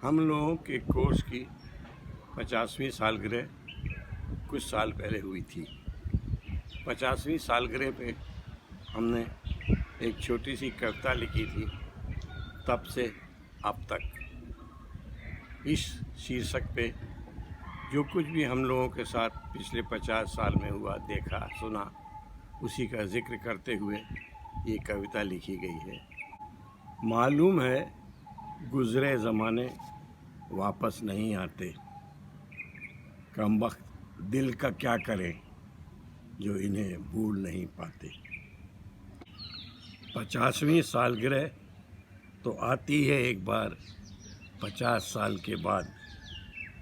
ہم لوگوں کے کورس کی 50ویں سالگرہ کچھ سال پہلے ہوئی تھی۔ 50ویں سالگرہ پہ ہم نے ایک چھوٹی سی کویتا لکھی تھی، تب سے اب تک۔ اس شیرشک پہ جو کچھ بھی ہم لوگوں کے ساتھ پچھلے 50 سال میں ہوا، دیکھا، سنا، اسی کا ذکر کرتے ہوئے یہ کویتا لکھی گئی ہے۔ معلوم ہے گزرے زمانے واپس نہیں آتے، کم وقت دل کا کیا کریں جو انہیں بھول نہیں پاتے۔ 50ویں سالگرہ تو آتی ہے ایک بار 50 سال کے بعد،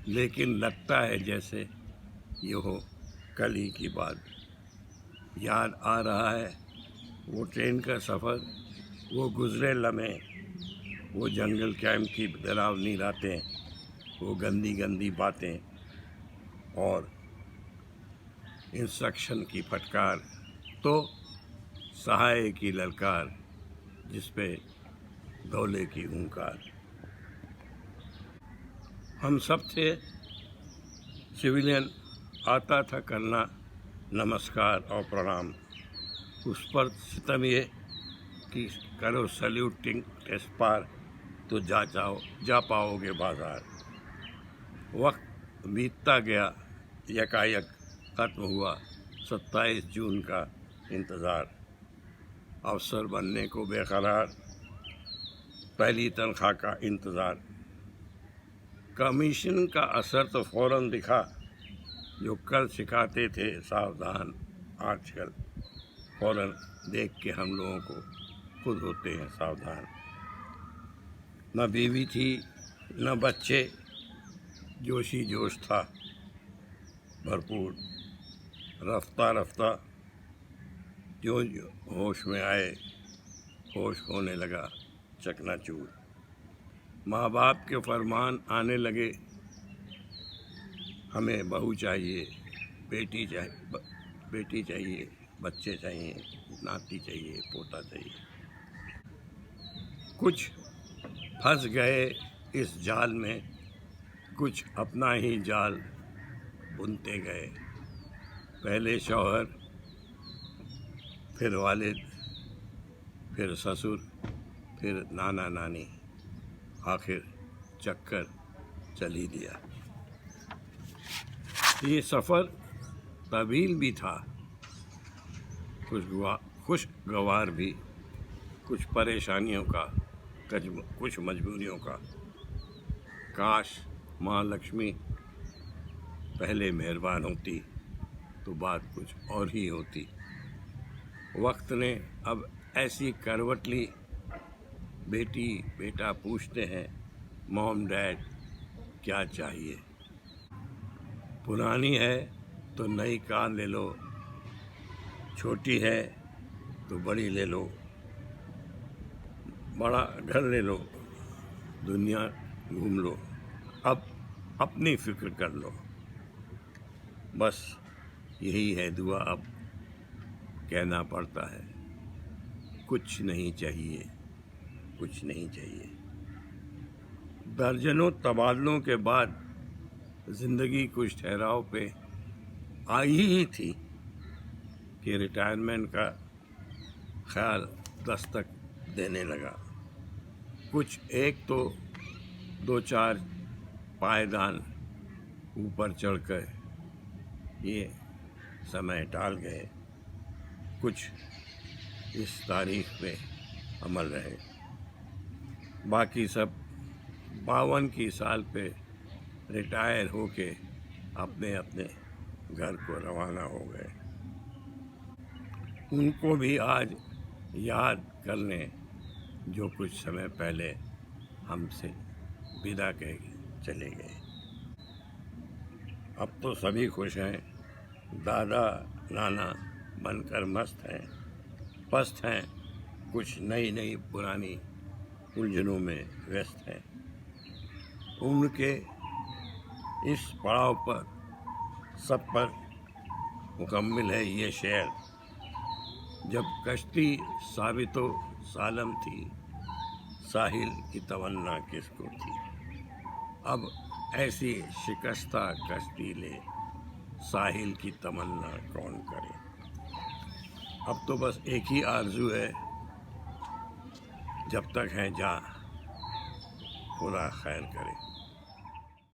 لیکن لگتا ہے جیسے یہ ہو کل ہی کی بات۔ یاد آ رہا ہے وہ ٹرین کا سفر، وہ گزرے لمحے، وہ جنگل کیمپ کی ڈراؤنی راتیں، وہ گندی گندی باتیں اور انسٹرکشن کی پھٹکار، تو سہائے کی للکار جس پہ دولے کی ہنکار۔ ہم سب تھے سویلین، آتا تھا کرنا نمسکار اور پرنام، اس پر ستم یہ کہ کرو سلیوٹنگ ٹیسٹ پار تو جا پاؤ گے بازار۔ وقت بیتتا گیا، یکایک ختم ہوا 27 جون کا انتظار۔ افسر بننے کو بے قرار، پہلی تنخواہ کا انتظار۔ کمیشن کا اثر تو فوراً دکھا، جو کل سکھاتے تھے ساودھان، آج کل فوراً دیکھ کے ہم لوگوں کو خود ہوتے ہیں ساودھان۔ نہ بیوی تھی نہ بچے، جوش ہی جوش تھا بھرپور۔ رفتہ رفتہ جو ہوش میں آئے، ہوش ہونے لگا چکنا چور۔ ماں باپ کے فرمان آنے لگے، ہمیں بہو چاہیے، بیٹی چاہیے، بچے چاہیے، ناتی چاہیے، پوتا چاہیے۔ کچھ پھنس گئے اس جال میں، کچھ اپنا ہی جال بنتے گئے۔ پہلے شوہر، پھر والد، پھر سسر، پھر نانا نانی، آخر چکر چل ہی دیا۔ یہ سفر طویل بھی تھا، خوشگوار بھی، کچھ پریشانیوں کا، کچھ مجبوریوں کا۔ کاش ماں لکشمی پہلے مہربان ہوتی تو بات کچھ اور ہی ہوتی۔ وقت نے اب ایسی کروٹ لی، بیٹی بیٹا پوچھتے ہیں موم ڈیڈ کیا چاہیے۔ پرانی ہے تو نئی کار لے لو، چھوٹی ہے تو بڑی لے لو، بڑا گھر لے لو، دنیا گھوم لو، اب اپنی فکر کر لو۔ بس یہی ہے دعا اب کہنا پڑتا ہے، کچھ نہیں چاہیے، کچھ نہیں چاہیے۔ درجنوں تبادلوں کے بعد زندگی کچھ ٹھہراؤ پہ آئی ہی تھی کہ ریٹائرمنٹ کا خیال دستک دینے لگا۔ کچھ ایک تو دو چار پائیدان اوپر چڑھ کر یہ سمے ٹال گئے، کچھ اس تاریخ پہ عمل رہے، باقی سب 52 کی سال پہ ریٹائر ہو کے اپنے اپنے گھر کو روانہ ہو گئے۔ ان کو بھی آج یاد کر لیں جو کچھ سمے پہلے ہم سے ودا کہہ کے چلے گئے۔ اب تو سبھی خوش ہیں، دادا نانا بن کر مست ہیں، پست ہیں، کچھ نئی پرانی الجھنوں میں ویست ہیں۔ عمر کے اس پڑاؤ پر سب پر مکمل ہے یہ شعر، جب کشتی ثابت و سالم تھی، ساحل کی تمنا کس کو تھی۔ اب ایسی شکستہ کشتی لے ساحل کی تمنا کون کرے۔ اب تو بس ایک ہی آرزو ہے، جب تک ہے جاں خدا خیر کرے۔